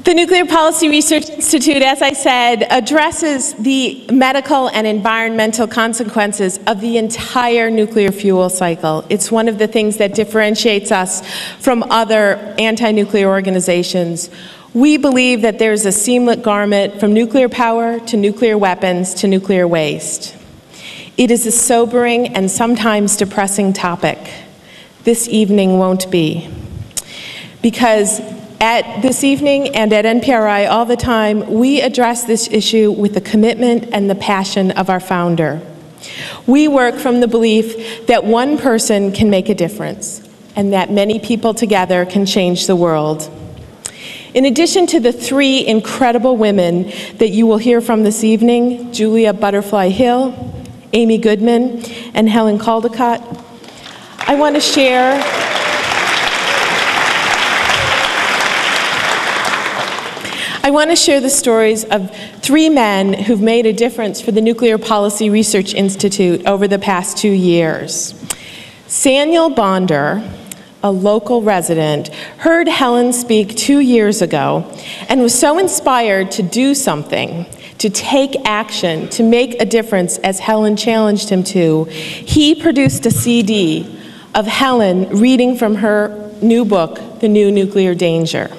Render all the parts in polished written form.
The Nuclear Policy Research Institute, as I said, addresses the medical and environmental consequences of the entire nuclear fuel cycle. It's one of the things that differentiates us from other anti-nuclear organizations. We believe that there's a seamless garment from nuclear power to nuclear weapons to nuclear waste. It is a sobering and sometimes depressing topic. This evening won't be. Because at this evening and at NPRI all the time, we address this issue with the commitment and the passion of our founder. We work from the belief that one person can make a difference and that many people together can change the world. In addition to the three incredible women that you will hear from this evening, Julia Butterfly Hill, Amy Goodman, and Helen Caldicott, I want to share the stories of three men who've made a difference for the Nuclear Policy Research Institute over the past 2 years. Samuel Bonder, a local resident, heard Helen speak 2 years ago and was so inspired to do something, to take action, to make a difference as Helen challenged him to. He produced a CD of Helen reading from her new book, The New Nuclear Danger.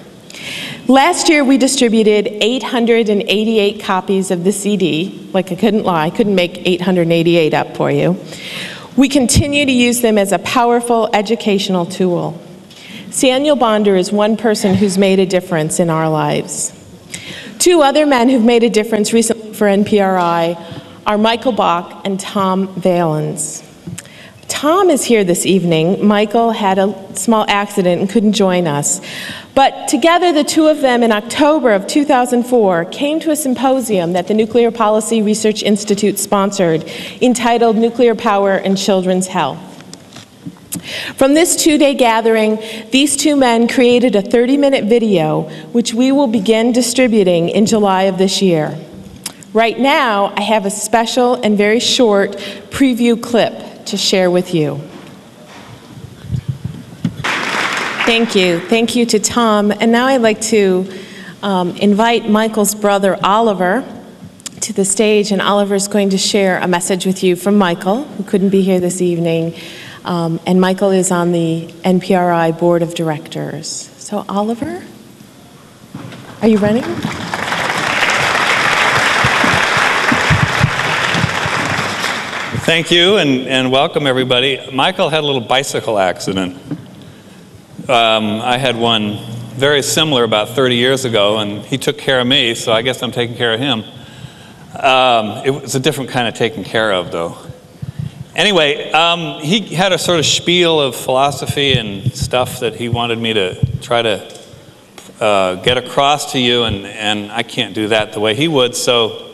Last year, we distributed 888 copies of the CD. Like, I couldn't lie, I couldn't make 888 up for you. We continue to use them as a powerful educational tool. Samuel Bonder is one person who's made a difference in our lives. Two other men who've made a difference recently for NPRI are Michael Bach and Tom Valens. Tom is here this evening. Michael had a small accident and couldn't join us. But together, the two of them in October of 2004 came to a symposium that the Nuclear Policy Research Institute sponsored entitled Nuclear Power and Children's Health. From this two-day gathering, these two men created a 30-minute video which we will begin distributing in July of this year. Right now, I have a special and very short preview clip to share with you. Thank you. Thank you to Tom. And now I'd like to invite Michael's brother, Oliver, to the stage. And Oliver's going to share a message with you from Michael, who couldn't be here this evening. And Michael is on the NPRI Board of Directors. So, Oliver, are you running? Thank you, and welcome, everybody. Michael had a little bicycle accident. I had one very similar about 30 years ago, and he took care of me, so I guess I'm taking care of him. It was a different kind of taking care of, though. Anyway, he had a sort of spiel of philosophy and stuff that he wanted me to try to get across to you, and I can't do that the way he would, so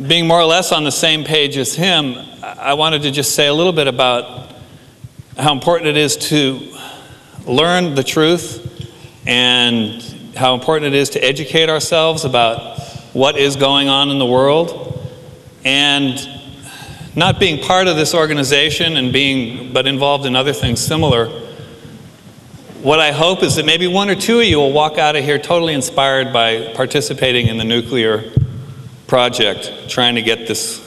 being more or less on the same page as him, I wanted to just say a little bit about how important it is to learn the truth and how important it is to educate ourselves about what is going on in the world. And not being part of this organization but involved in other things similar, what I hope is that maybe one or two of you will walk out of here totally inspired by participating in the nuclear project, trying to get this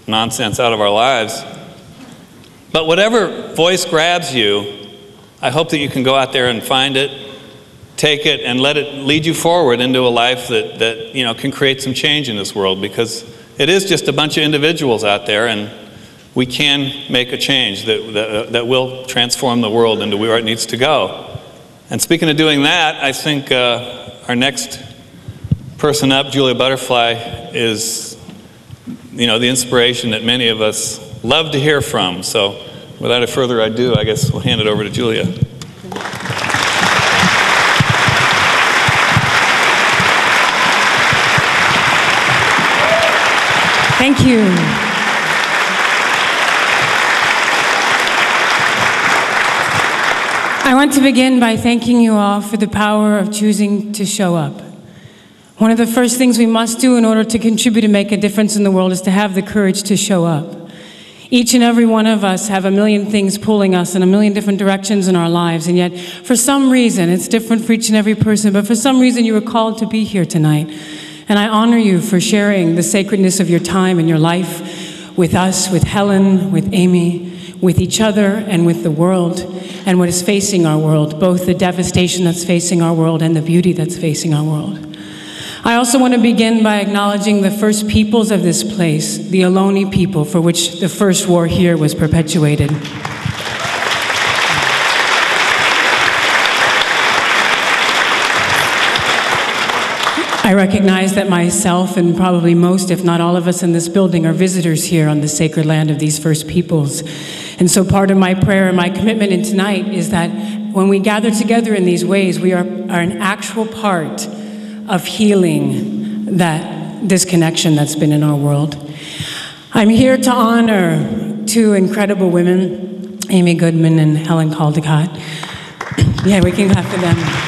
nonsense out of our lives. But whatever voice grabs you, I hope that you can go out there and find it, take it, and let it lead you forward into a life that can create some change in this world, because it is just a bunch of individuals out there, and we can make a change that will transform the world into where it needs to go. And speaking of doing that, I think our next person up, Julia Butterfly, is the inspiration that many of us love to hear from. So without further ado, I guess we'll hand it over to Julia. Thank you. I want to begin by thanking you all for the power of choosing to show up. One of the first things we must do in order to contribute and make a difference in the world is to have the courage to show up. Each and every one of us have a million things pulling us in a million different directions in our lives, and yet for some reason, it's different for each and every person, but for some reason you were called to be here tonight. And I honor you for sharing the sacredness of your time and your life with us, with Helen, with Amy, with each other, and with the world, and what is facing our world, both the devastation that's facing our world and the beauty that's facing our world. I also want to begin by acknowledging the first peoples of this place, the Ohlone people, for which the first war here was perpetuated. I recognize that myself and probably most, if not all of us in this building, are visitors here on the sacred land of these first peoples. And so part of my prayer and my commitment in tonight is that when we gather together in these ways, we are an actual part of healing that disconnection that's been in our world. I'm here to honor two incredible women, Amy Goodman and Helen Caldicott. Yeah, we can clap for them.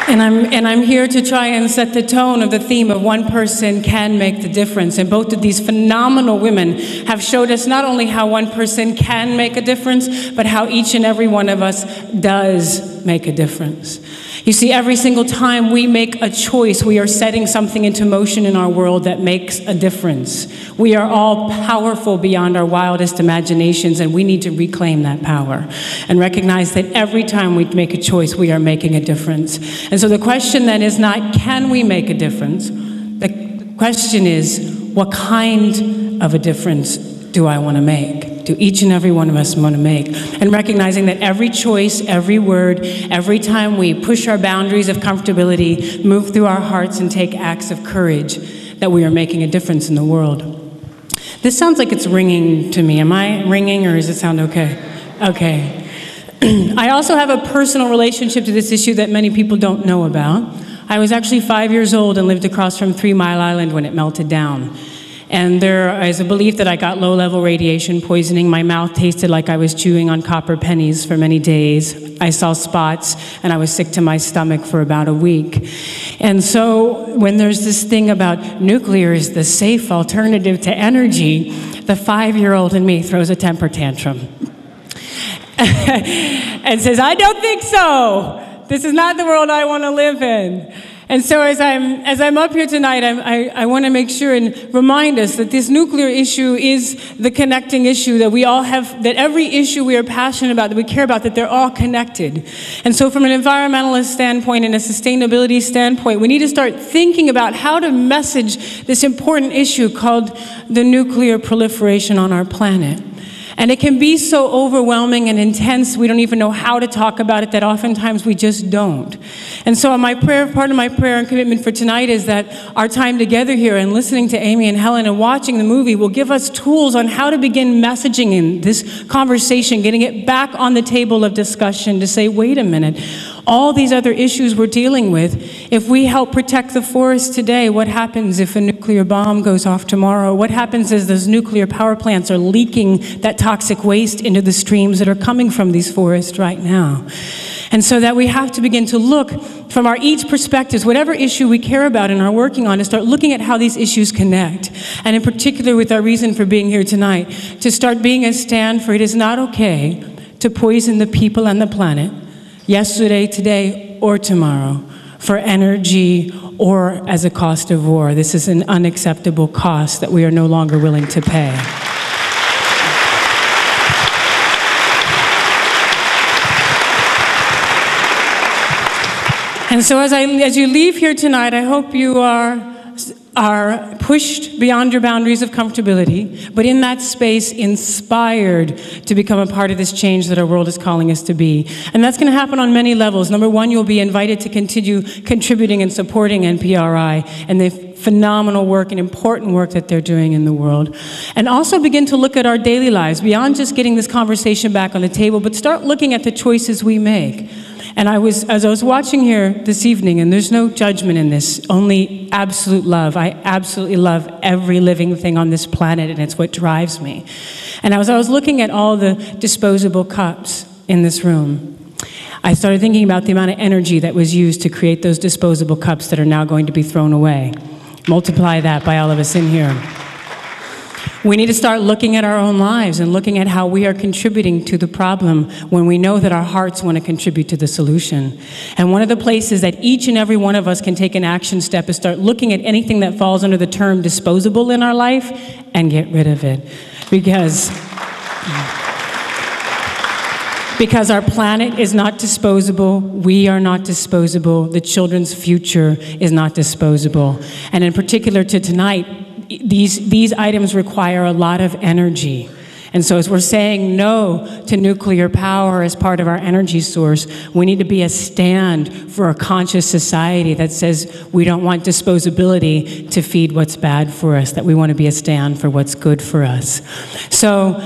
And I'm here to try and set the tone of the theme of one person can make the difference. And both of these phenomenal women have showed us not only how one person can make a difference, but how each and every one of us does make a difference. You see, every single time we make a choice, we are setting something into motion in our world that makes a difference. We are all powerful beyond our wildest imaginations, and we need to reclaim that power and recognize that every time we make a choice, we are making a difference. And so the question then is not, can we make a difference? The question is, what kind of a difference do I want to make? Do each and every one of us want to make? And recognizing that every choice, every word, every time we push our boundaries of comfortability, move through our hearts and take acts of courage, that we are making a difference in the world. This sounds like it's ringing to me. Am I ringing, or does it sound okay? Okay. I also have a personal relationship to this issue that many people don't know about. I was actually 5 years old and lived across from 3 Mile Island when it melted down. And there is a belief that I got low-level radiation poisoning. My mouth tasted like I was chewing on copper pennies for many days. I saw spots, and I was sick to my stomach for about a week. And so when there's this thing about nuclear is the safe alternative to energy, the 5-year-old in me throws a temper tantrum and says, I don't think so. This is not the world I want to live in. And so as I'm up here tonight, I want to make sure and remind us that this nuclear issue is the connecting issue that we all have, that every issue we are passionate about, that we care about, that they're all connected. And so from an environmentalist standpoint and a sustainability standpoint, we need to start thinking about how to message this important issue called the nuclear proliferation on our planet. And it can be so overwhelming and intense, we don't even know how to talk about it, that oftentimes we just don't. And so part of my prayer and commitment for tonight is that our time together here and listening to Amy and Helen and watching the movie will give us tools on how to begin messaging in this conversation, getting it back on the table of discussion to say, wait a minute, all these other issues we're dealing with, if we help protect the forest today, what happens if a nuclear bomb goes off tomorrow? What happens as those nuclear power plants are leaking that toxic waste into the streams that are coming from these forests right now? And so that we have to begin to look from our each perspectives, whatever issue we care about and are working on, to start looking at how these issues connect. And in particular with our reason for being here tonight, to start being a stand for it is not okay to poison the people and the planet, yesterday, today, or tomorrow, for energy or as a cost of war. This is an unacceptable cost that we are no longer willing to pay. And so as you leave here tonight, I hope you are pushed beyond your boundaries of comfortability, but in that space inspired to become a part of this change that our world is calling us to be. And that's going to happen on many levels. Number one, you'll be invited to continue contributing and supporting NPRI and the phenomenal work and important work that they're doing in the world. And also begin to look at our daily lives, beyond just getting this conversation back on the table, but start looking at the choices we make. And as I was watching here this evening, and there's no judgment in this, only absolute love. I absolutely love every living thing on this planet, and it's what drives me. And as I was looking at all the disposable cups in this room, I started thinking about the amount of energy that was used to create those disposable cups that are now going to be thrown away. Multiply that by all of us in here. We need to start looking at our own lives and looking at how we are contributing to the problem when we know that our hearts want to contribute to the solution. And one of the places that each and every one of us can take an action step is start looking at anything that falls under the term disposable in our life and get rid of it. Because our planet is not disposable, we are not disposable, the children's future is not disposable. And in particular to tonight, these items require a lot of energy. And so as we're saying no to nuclear power as part of our energy source, we need to be a stand for a conscious society that says we don't want disposability to feed what's bad for us, that we want to be a stand for what's good for us. So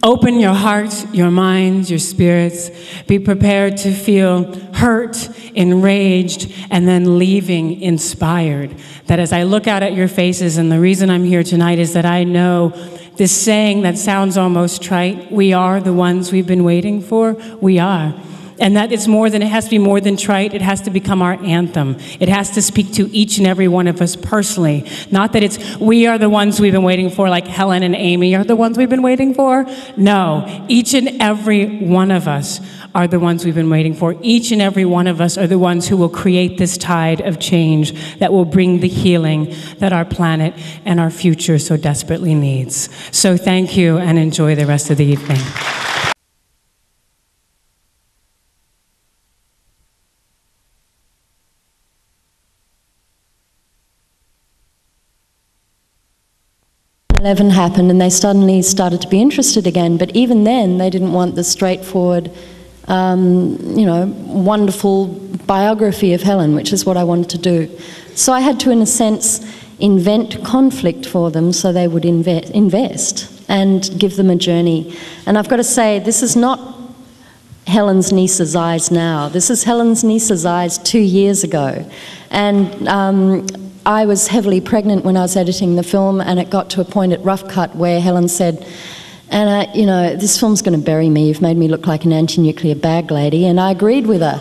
open your hearts, your minds, your spirits. Be prepared to feel hurt, enraged, and then leaving inspired. That as I look out at your faces, and the reason I'm here tonight is that I know this saying that sounds almost trite, we are the ones we've been waiting for, we are. And that it's more than, it has to be more than trite, it has to become our anthem. It has to speak to each and every one of us personally. Not that it's, we are the ones we've been waiting for, like Helen and Amy are the ones we've been waiting for. No, each and every one of us are the ones we've been waiting for. Each and every one of us are the ones who will create this tide of change that will bring the healing that our planet and our future so desperately needs. So thank you and enjoy the rest of the evening. '11 happened and they suddenly started to be interested again, but even then they didn't want the straightforward, wonderful biography of Helen, which is what I wanted to do. So I had to, in a sense, invent conflict for them so they would invest and give them a journey. And I've got to say, this is not Helen's niece's eyes now. This is Helen's niece's eyes 2 years ago. And I was heavily pregnant when I was editing the film, and it got to a point at Rough Cut where Helen said, Anna, this film's going to bury me. You've made me look like an anti-nuclear bag lady. And I agreed with her.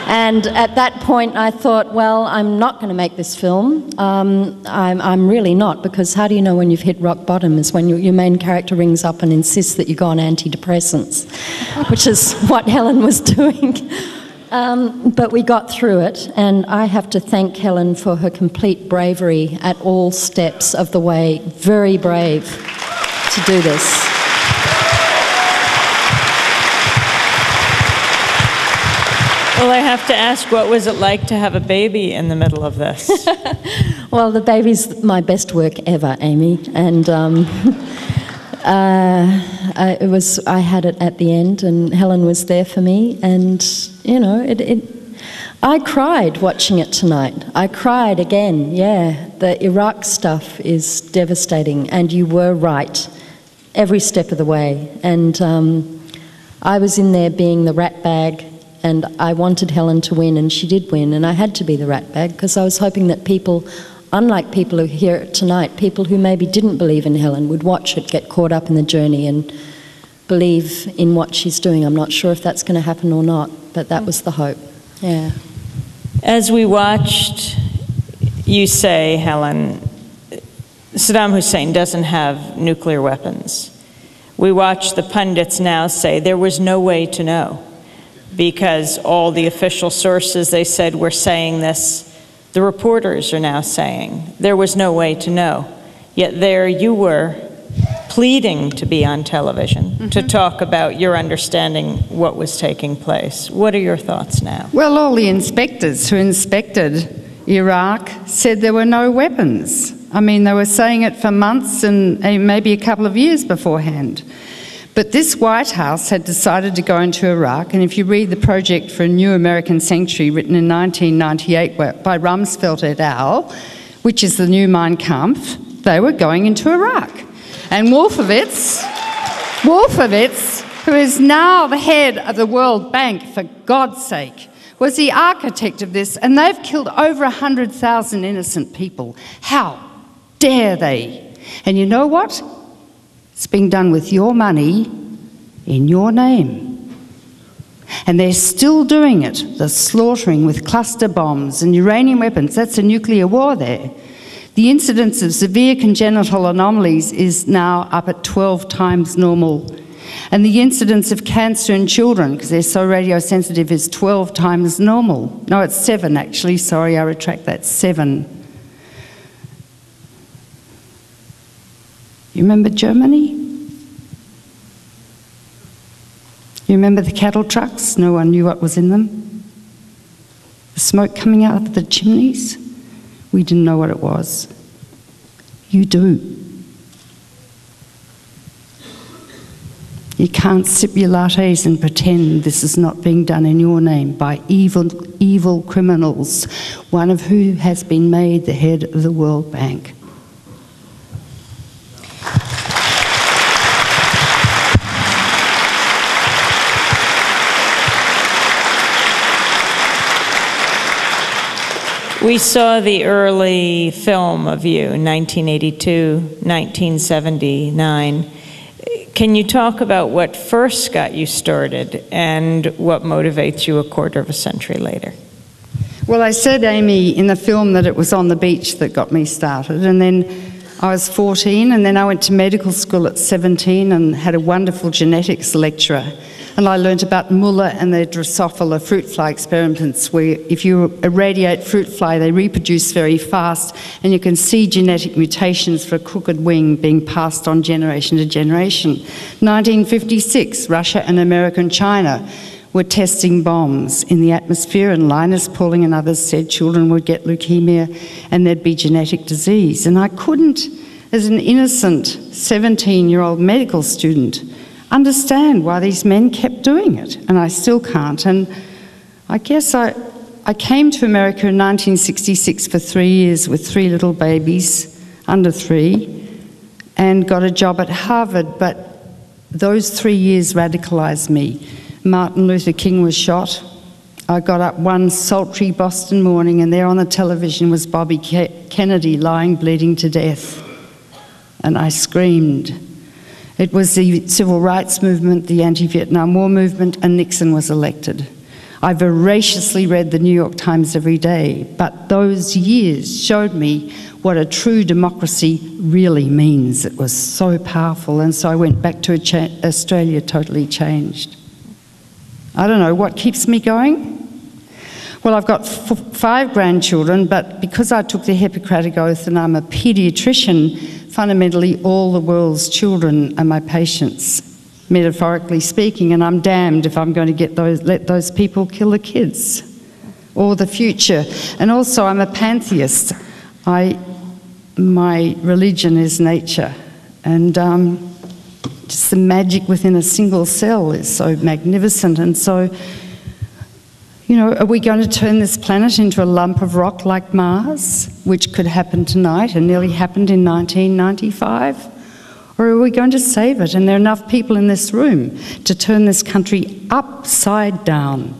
And at that point I thought, well, I'm not going to make this film. I'm really not, because how do you know when you've hit rock bottom is when your main character rings up and insists that you go on antidepressants, which is what Helen was doing. But we got through it, and I have to thank Helen for her complete bravery at all steps of the way. Very brave to do this. Well, I have to ask, what was it like to have a baby in the middle of this? Well, the baby's my best work ever, Amy, and I had it at the end, and Helen was there for me, and I cried watching it tonight. I cried again. Yeah, the Iraq stuff is devastating, and you were right every step of the way. And I was in there being the rat bag, and I wanted Helen to win, and she did win, and I had to be the rat bag because I was hoping that people, unlike people who are here tonight, people who maybe didn't believe in Helen would watch it, get caught up in the journey and believe in what she's doing. I'm not sure if that's going to happen or not, but that was the hope. Yeah. As we watched you say, Helen, Saddam Hussein doesn't have nuclear weapons. We watch the pundits now say there was no way to know, because all the official sources they said were saying this. The reporters are now saying there was no way to know. Yet there you were, pleading to be on television, to talk about your understanding what was taking place. What are your thoughts now? Well, all the inspectors who inspected Iraq said there were no weapons. I mean, they were saying it for months and maybe a couple of years beforehand. But this White House had decided to go into Iraq, and if you read the Project for a New American Sanctuary, written in 1998 by Rumsfeld et al., which is the new Mein Kampf, they were going into Iraq. And Wolfowitz, who is now the head of the World Bank, for God's sake, was the architect of this, and they've killed over 100,000 innocent people. How dare they? And you know what? It's being done with your money in your name. And they're still doing it, the slaughtering with cluster bombs and uranium weapons. That's a nuclear war there. The incidence of severe congenital anomalies is now up at 12 times normal. And the incidence of cancer in children, because they're so radiosensitive, is 12 times normal. No, it's 7 actually, sorry, I retract that, 7. You remember Germany? You remember the cattle trucks? No one knew what was in them. The smoke coming out of the chimneys? We didn't know what it was. You do. You can't sip your lattes and pretend this is not being done in your name by evil, evil criminals, one of who has been made the head of the World Bank. We saw the early film of you, 1982, 1979. Can you talk about what first got you started and what motivates you a quarter of a century later? Well, I said, Amy, in the film that it was on the beach that got me started, and then I was 14, and then I went to medical school at 17 and had a wonderful genetics lecturer. And I learnt about Muller and the Drosophila fruit fly experiments, where if you irradiate fruit fly, they reproduce very fast, and you can see genetic mutations for a crooked wing being passed on generation to generation. 1956, Russia and America and China were testing bombs in the atmosphere, and Linus Pauling and others said children would get leukemia and there'd be genetic disease. And I couldn't, as an innocent 17-year-old medical student, understand why these men kept doing it, and I still can't. And I guess I came to America in 1966 for 3 years with 3 little babies, under 3, and got a job at Harvard, but those 3 years radicalised me. Martin Luther King was shot. I got up one sultry Boston morning, and there on the television was Bobby Kennedy lying bleeding to death, and I screamed. It was the civil rights movement, the anti-Vietnam War movement, and Nixon was elected. I voraciously read the New York Times every day, but those years showed me what a true democracy really means. It was so powerful, and so I went back to Australia totally changed. I don't know, what keeps me going? Well, I've got 5 grandchildren, but because I took the Hippocratic Oath and I'm a paediatrician, fundamentally all the world's children are my patients, metaphorically speaking, and I'm damned if I'm going to let those people kill the kids or the future. And also I'm a pantheist. My religion is nature, and just the magic within a single cell is so magnificent. And so, you know, are we going to turn this planet into a lump of rock like Mars, which could happen tonight and nearly happened in 1995? Or are we going to save it? And there are enough people in this room to turn this country upside down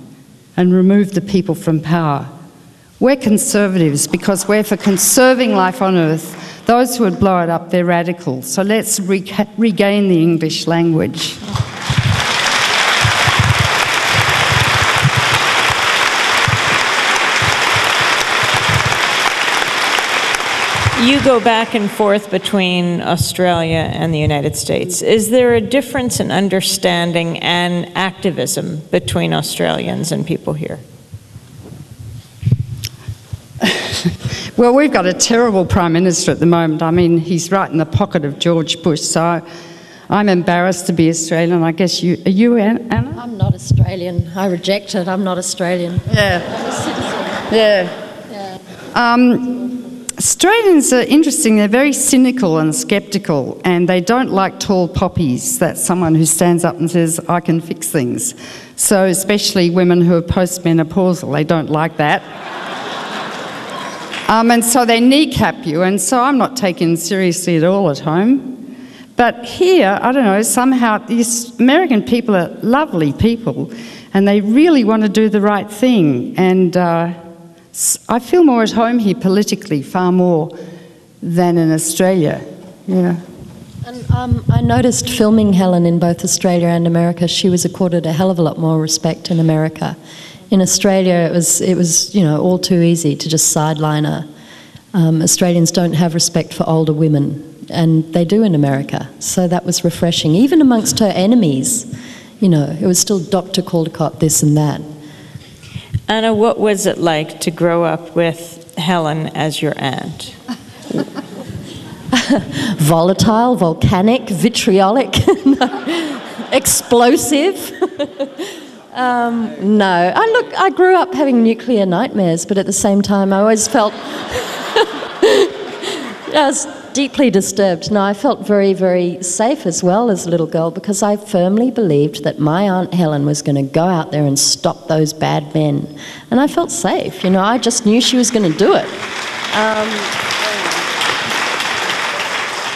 and remove the people from power. We're conservatives because we're for conserving life on Earth. Those who would blow it up, they're radical. So let's regain the English language. You go back and forth between Australia and the United States. Is there a difference in understanding and activism between Australians and people here? Well, we've got a terrible Prime Minister at the moment. I mean, he's right in the pocket of George Bush, so I'm embarrassed to be Australian. I guess are you, Anna? I'm not Australian. I reject it. I'm not Australian. Yeah. Australians are interesting. They're very cynical and sceptical, and they don't like tall poppies. That's someone who stands up and says, I can fix things. So especially women who are postmenopausal, they don't like that. And so they kneecap you, and so I'm not taken seriously at all at home. But here, I don't know, somehow these American people are lovely people, and they really want to do the right thing. And I feel more at home here politically, far more than in Australia. Yeah. And I noticed filming Helen in both Australia and America, she was accorded a hell of a lot more respect in America. In Australia, it was all too easy to just sideline her. Australians don't have respect for older women, and they do in America. So that was refreshing. Even amongst her enemies, it was still Dr. Caldicott, this and that. Anna, what was it like to grow up with Helen as your aunt? Volatile, volcanic, vitriolic, explosive. No, I grew up having nuclear nightmares, but at the same time I always felt I was deeply disturbed. No, I felt very, very safe as well as a little girl, because I firmly believed that my Aunt Helen was going to go out there and stop those bad men. And I felt safe, I just knew she was going to do it.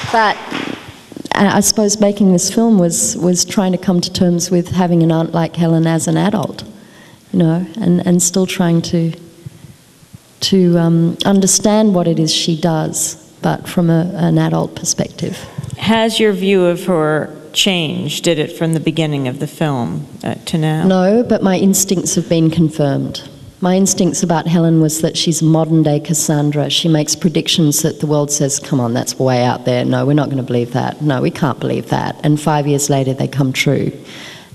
But I suppose making this film was trying to come to terms with having an aunt like Helen as an adult, and still trying to understand what it is she does, but from an adult perspective. Has your view of her changed? Did it from the beginning of the film to now? No, but my instincts have been confirmed. My instincts about Helen was that she's modern-day Cassandra. She makes predictions that the world says, come on, that's way out there. No, we're not going to believe that. No, we can't believe that. And 5 years later, they come true.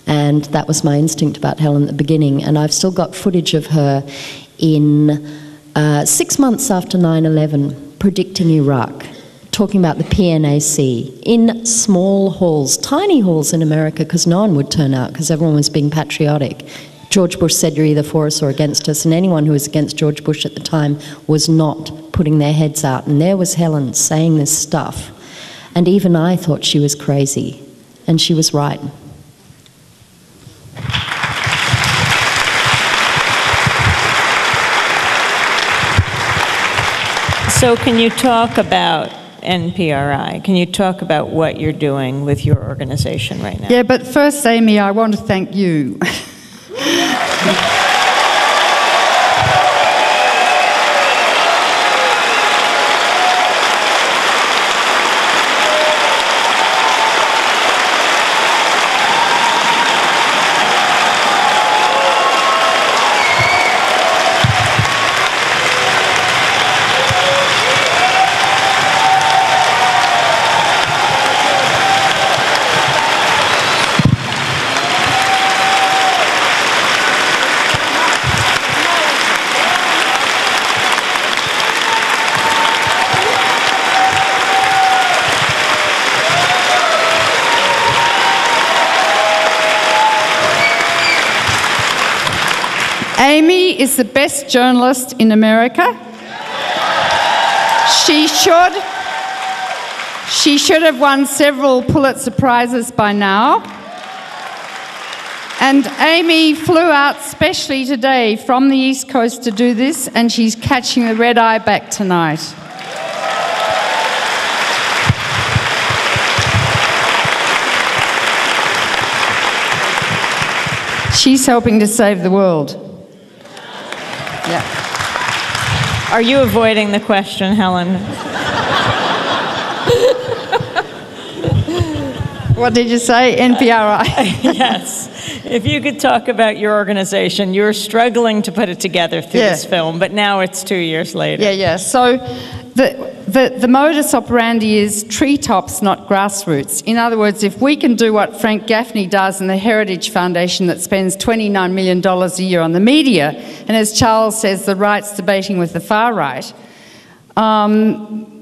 And that was my instinct about Helen at the beginning. And I've still got footage of her in 6 months after 9/11, predicting Iraq, talking about the PNAC, in small halls, tiny halls in America, because no one would turn out, because everyone was being patriotic. George Bush said, you're either for us or against us, and anyone who was against George Bush at the time was not putting their heads out. And there was Helen saying this stuff. And even I thought she was crazy, and she was right. So can you talk about NPRI? Can you talk about what you're doing with your organization right now? Yeah, but first, Amy, I want to thank you. Amy is the best journalist in America. She should have won several Pulitzer Prizes by now. And Amy flew out specially today from the East Coast to do this, and she's catching the red eye back tonight. She's helping to save the world. Yeah. Are you avoiding the question, Helen? What did you say? NPRI? Yes. If you could talk about your organization. You're struggling to put it together through this film, but now it's 2 years later. Yeah. So the modus operandi is treetops, not grassroots. In other words, if we can do what Frank Gaffney does in the Heritage Foundation that spends $29 million a year on the media, and as Charles says, the right's debating with the far right,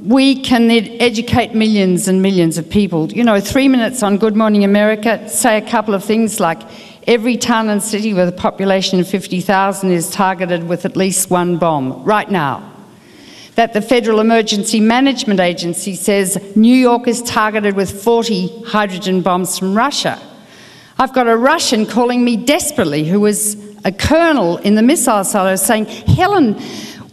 we can educate millions and millions of people. 3 minutes on Good Morning America, say a couple of things like, every town and city with a population of 50,000 is targeted with at least one bomb right now. That the Federal Emergency Management Agency says New York is targeted with 40 hydrogen bombs from Russia. I've got a Russian calling me desperately, who was a colonel in the missile silo, saying, Helen,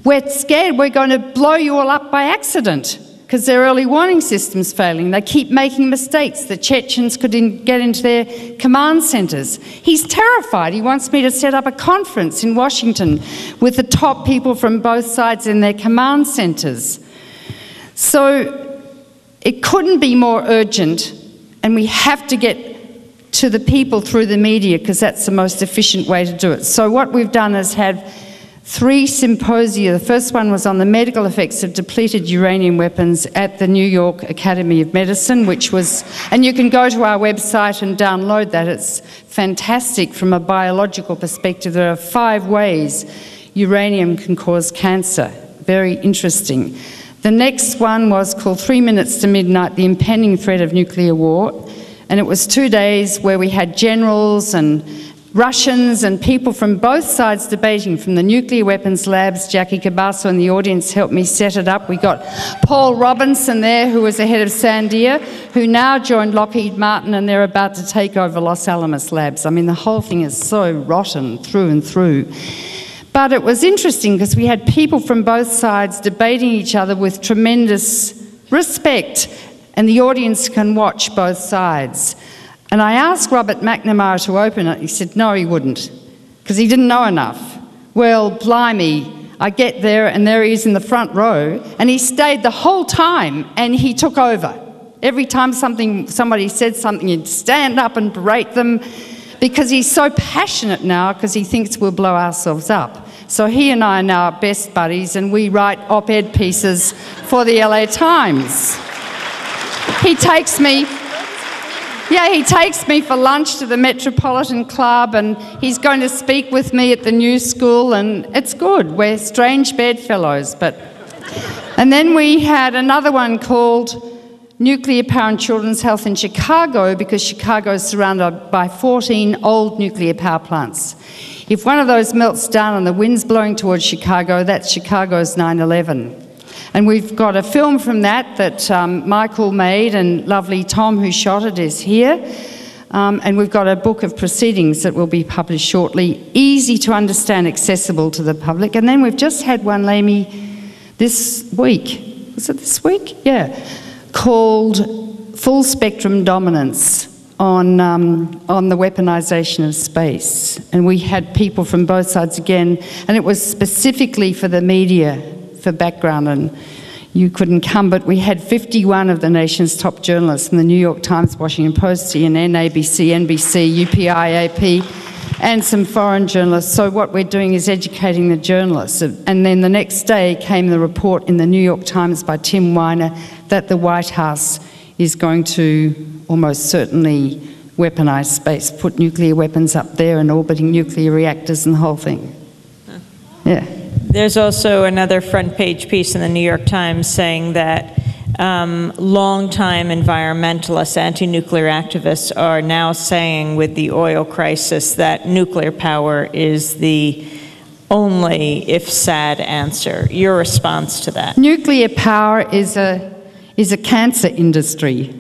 we're scared we're going to blow you all up by accident because their early warning system's failing. They keep making mistakes. The Chechens could get into their command centres. He's terrified. He wants me to set up a conference in Washington with the top people from both sides in their command centres. So It couldn't be more urgent, and we have to get to the people through the media because that's the most efficient way to do it. So what we've done is had 3 symposia. The first one was on the medical effects of depleted uranium weapons at the New York Academy of Medicine, which was, and you can go to our website and download that. It's fantastic from a biological perspective. There are 5 ways uranium can cause cancer. Very interesting. The next one was called 3 Minutes to Midnight, the Impending Threat of Nuclear War. And it was 2 days where we had generals and Russians and people from both sides debating, from the nuclear weapons labs. Jackie Cabasso in the audience helped me set it up. We got Paul Robinson there, who was the head of Sandia, who now joined Lockheed Martin, and they're about to take over Los Alamos labs. I mean, the whole thing is so rotten through and through. But it was interesting because we had people from both sides debating each other with tremendous respect, and the audience can watch both sides. And I asked Robert McNamara to open it. He said no, he wouldn't, because he didn't know enough. Well, blimey, I get there and there he is in the front row, and he stayed the whole time and he took over. Every time somebody said something, he'd stand up and berate them, because he's so passionate now because he thinks we'll blow ourselves up. So he and I are now best buddies, and we write op-ed pieces for the LA Times. He takes me for lunch to the Metropolitan Club, and he's going to speak with me at the New School, and it's good. We're strange bedfellows, but... And then we had another one called Nuclear Power and Children's Health in Chicago, because Chicago is surrounded by 14 old nuclear power plants. If one of those melts down and the wind's blowing towards Chicago, that's Chicago's 9/11. And we've got a film from that Michael made, and lovely Tom, who shot it, is here. And we've got a book of proceedings that will be published shortly, easy to understand, accessible to the public. And then we've just had one, Lamy, this week. Was it this week? Yeah. Called Full Spectrum Dominance on the weaponisation of space. And we had people from both sides again, and it was specifically for the media, for background, and you couldn't come, but we had 51 of the nation's top journalists from the New York Times, Washington Post, CNN, ABC, NBC, UPI, AP, and some foreign journalists. So what we're doing is educating the journalists. And then the next day came the report in the New York Times by Tim Weiner that the White House is going to almost certainly weaponise space, put nuclear weapons up there and orbiting nuclear reactors and the whole thing. Yeah. There's also another front page piece in the New York Times saying that longtime environmentalists, anti-nuclear activists are now saying with the oil crisis that nuclear power is the only, if sad, answer. Your response to that? Nuclear power is a cancer industry.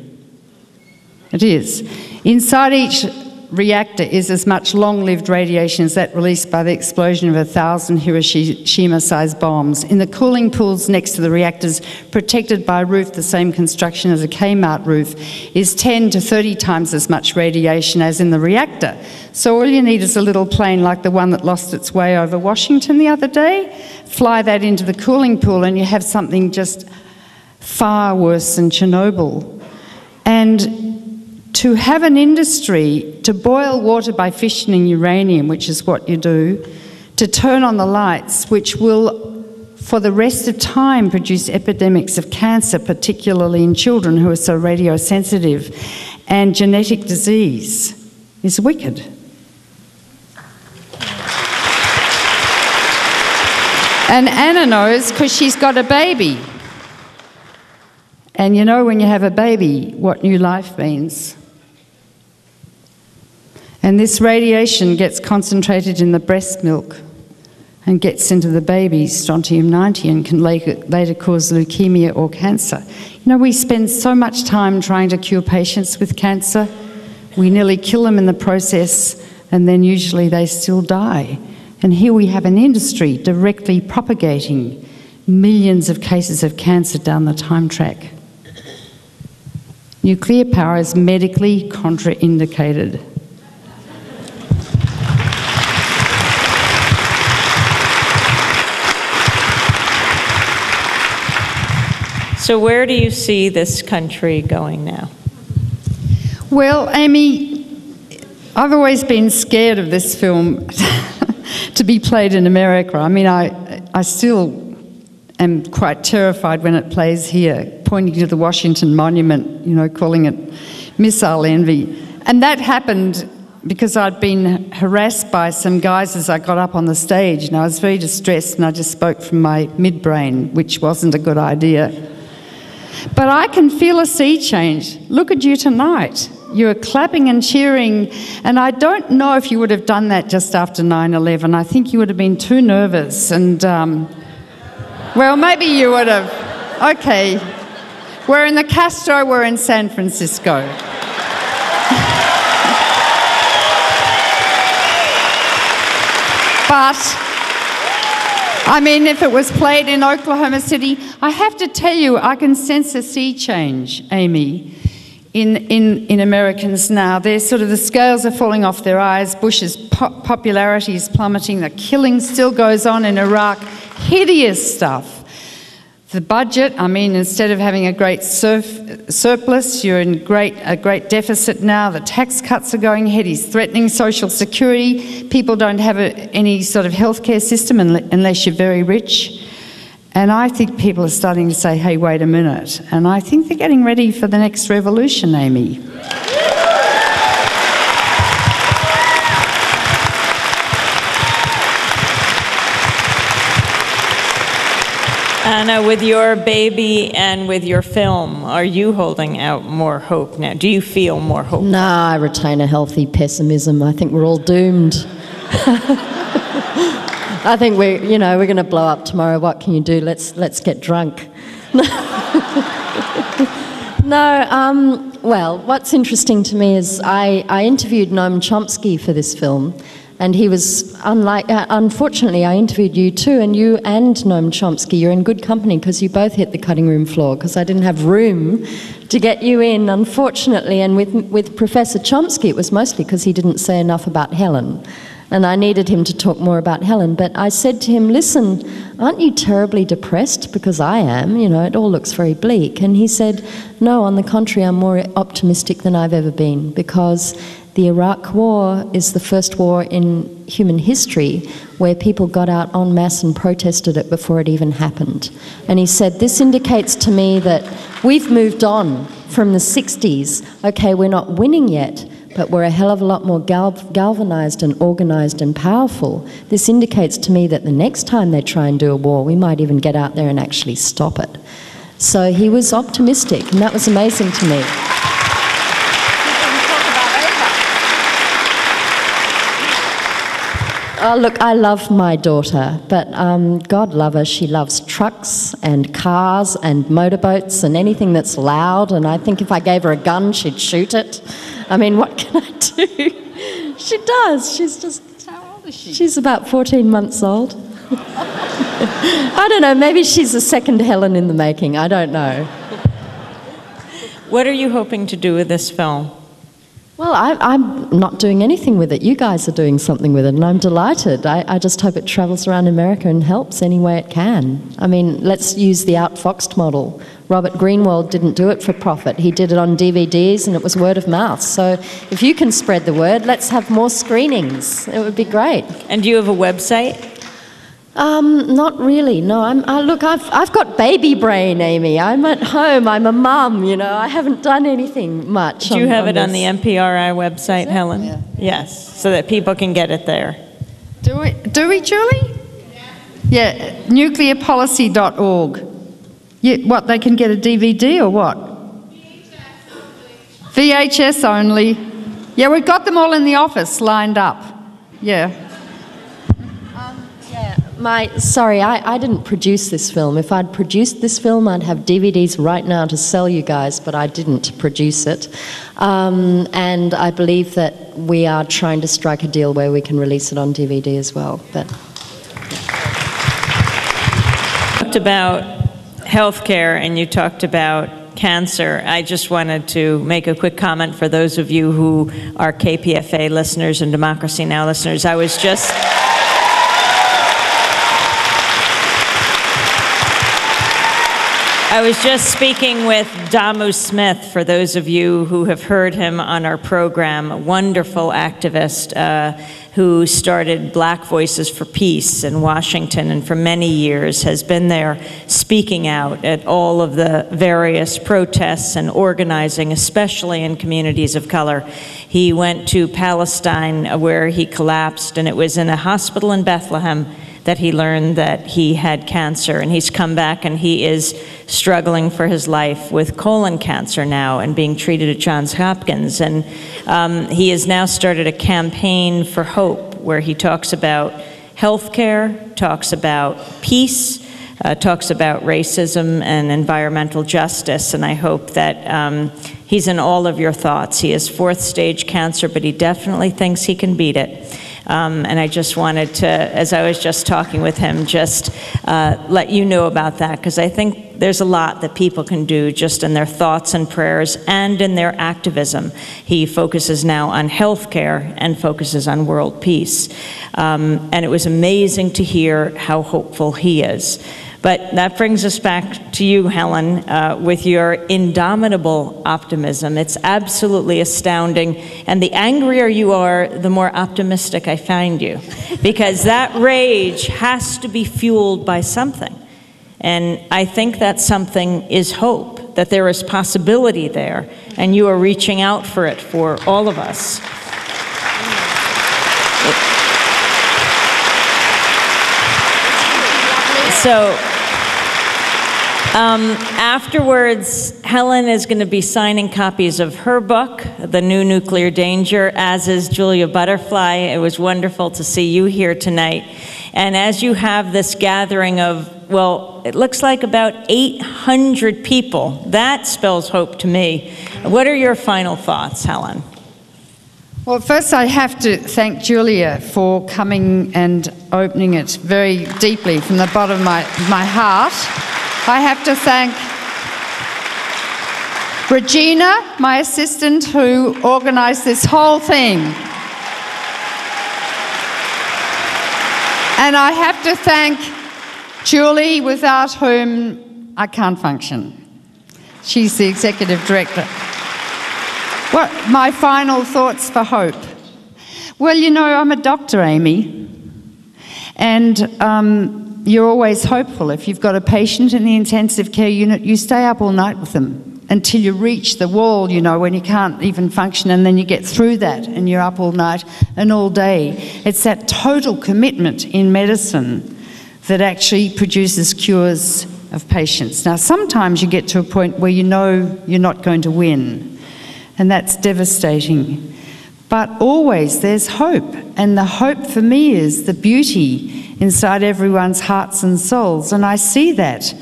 It is. Inside each reactor is as much long-lived radiation as that released by the explosion of 1,000 Hiroshima-sized bombs. In the cooling pools next to the reactors, protected by a roof the same construction as a Kmart roof, is 10 to 30 times as much radiation as in the reactor. So all you need is a little plane like the one that lost its way over Washington the other day, fly that into the cooling pool, and you have something just far worse than Chernobyl. And to have an industry, to boil water by fissioning uranium, which is what you do, to turn on the lights, which will, for the rest of time, produce epidemics of cancer, particularly in children who are so radiosensitive, and genetic disease, is wicked. And Anna knows because she's got a baby. And you know when you have a baby what new life means. And this radiation gets concentrated in the breast milk and gets into the baby's strontium-90 and can later cause leukemia or cancer. You know, we spend so much time trying to cure patients with cancer. We nearly kill them in the process, and then usually they still die. And here we have an industry directly propagating millions of cases of cancer down the time track. Nuclear power is medically contraindicated. So where do you see this country going now? Well, Amy, I've always been scared of this film to be played in America. I mean, I still am quite terrified when it plays here, pointing to the Washington Monument, you know, calling it missile envy. And that happened because I'd been harassed by some guys as I got up on the stage, and I was very distressed, and I just spoke from my midbrain, which wasn't a good idea. But I can feel a sea change. Look at you tonight. You were clapping and cheering, and I don't know if you would have done that just after 9/11. I think you would have been too nervous, and, well, maybe you would have. Okay. We're in the Castro, we're in San Francisco. But, I mean, if it was played in Oklahoma City, I have to tell you, I can sense a sea change, Amy, in Americans now. They're sort of, the scales are falling off their eyes. Bush's popularity is plummeting. The killing still goes on in Iraq. Hideous stuff. The budget, I mean, instead of having a great surplus, you're in a great deficit now. The tax cuts are going ahead. He's threatening social security. People don't have any sort of healthcare system unless you're very rich. And I think people are starting to say, hey, wait a minute. And I think they're getting ready for the next revolution, Amy. Anna, with your baby and with your film, are you holding out more hope now? Do you feel more hope? No, I retain a healthy pessimism. I think we're all doomed. I think we're going to blow up tomorrow. What can you do? Let's get drunk. No, well, what's interesting to me is I interviewed Noam Chomsky for this film. And he was, unfortunately, I interviewed you too, and you and Noam Chomsky, you're in good company because you both hit the cutting room floor because I didn't have room to get you in, unfortunately. And with Professor Chomsky, it was mostly because he didn't say enough about Helen. And I needed him to talk more about Helen. But I said to him, listen, aren't you terribly depressed? Because I am, it all looks very bleak. And he said, no, on the contrary, I'm more optimistic than I've ever been because the Iraq War is the first war in human history where people got out en masse and protested it before it even happened. And he said, this indicates to me that we've moved on from the 60s. Okay, we're not winning yet, but we're a hell of a lot more galvanized and organized and powerful. This indicates to me that the next time they try and do a war, we might even get out there and actually stop it. So he was optimistic, and that was amazing to me. Oh, look, I love my daughter, but God love her, she loves trucks and cars and motorboats and anything that's loud, and I think if I gave her a gun, she'd shoot it. I mean, what can I do? She does. She's just... How old is she? She's about 14 months old. I don't know, maybe she's a second Helen in the making, I don't know. What are you hoping to do with this film? Well, I'm not doing anything with it. You guys are doing something with it, and I'm delighted. I just hope it travels around America and helps any way it can. I mean, let's use the outfoxed model. Robert Greenwald didn't do it for profit. He did it on DVDs, and it was word of mouth. So if you can spread the word, let's have more screenings. It would be great. And do you have a website? Not really, no. Look, I've got baby brain, Amy. I'm at home, I'm a mum, I haven't done anything much. Do you have it on the MPRI website, Helen? Yeah. Yes, so that people can get it there. Do we, Julie? Yeah, nuclearpolicy.org. Yeah, what, they can get a DVD or what? VHS only. Yeah, we've got them all in the office lined up. Yeah. Sorry, I didn't produce this film. If I'd produced this film, I'd have DVDs right now to sell you guys, but I didn't produce it. And I believe that we are trying to strike a deal where we can release it on DVD as well. But You talked about healthcare and you talked about cancer. I just wanted to make a quick comment for those of you who are KPFA listeners and Democracy Now! Listeners. I was I was just speaking with Damu Smith, for those of you who have heard him on our program, a wonderful activist who started Black Voices for Peace in Washington, and for many years has been there speaking out at all of the various protests and organizing, especially in communities of color. He went to Palestine where he collapsed, and it was in a hospital in Bethlehem that he learned that he had cancer, and he's come back and he is struggling for his life with colon cancer now and being treated at Johns Hopkins. And he has now started a campaign for hope where he talks about healthcare, talks about peace, talks about racism and environmental justice, and I hope that he's in all of your thoughts. He has 4th stage cancer, but he definitely thinks he can beat it. And I just wanted to, as I was just talking with him, just let you know about that, because I think there's a lot that people can do just in their thoughts and prayers and in their activism. He focuses now on healthcare and focuses on world peace. And it was amazing to hear how hopeful he is. But that brings us back to you, Helen, with your indomitable optimism. It's absolutely astounding. And the angrier you are, the more optimistic I find you. Because that rage has to be fueled by something. And I think that something is hope, that there is possibility there. And you are reaching out for it for all of us. So, afterwards, Helen is going to be signing copies of her book, The New Nuclear Danger, as is Julia Butterfly. It was wonderful to see you here tonight. And as you have this gathering of, well, it looks like about 800 people, that spells hope to me. What are your final thoughts, Helen? Well, first I have to thank Julia for coming and opening it very deeply from the bottom of my heart. I have to thank Regina, my assistant, who organised this whole thing. And I have to thank Julie, without whom I can't function. She's the executive director. What my final thoughts for hope? Well, you know, I'm a doctor, Amy, and you're always hopeful. If you've got a patient in the intensive care unit, you stay up all night with them until you reach the wall, you know, when you can't even function, and then you get through that and you're up all night and all day. It's that total commitment in medicine that actually produces cures of patients. Now, sometimes you get to a point where you know you're not going to win, and that's devastating. But always there's hope, and the hope for me is the beauty inside everyone's hearts and souls. And I see that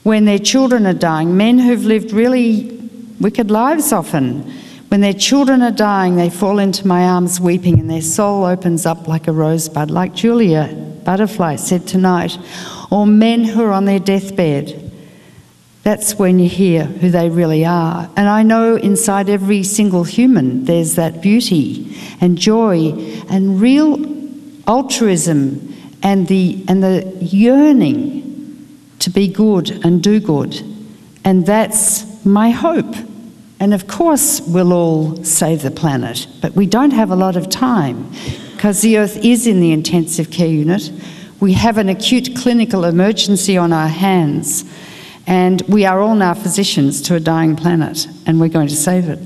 when their children are dying, men who've lived really wicked lives often, when their children are dying, they fall into my arms weeping and their soul opens up like a rosebud, like Julia Butterfly said tonight, or men who are on their deathbed. That's when you hear who they really are. And I know inside every single human there's that beauty and joy and real altruism and the yearning to be good and do good. And that's my hope. And of course we'll all save the planet, but we don't have a lot of time because the Earth is in the intensive care unit. We have an acute clinical emergency on our hands, and we are all now physicians to a dying planet, and we're going to save it.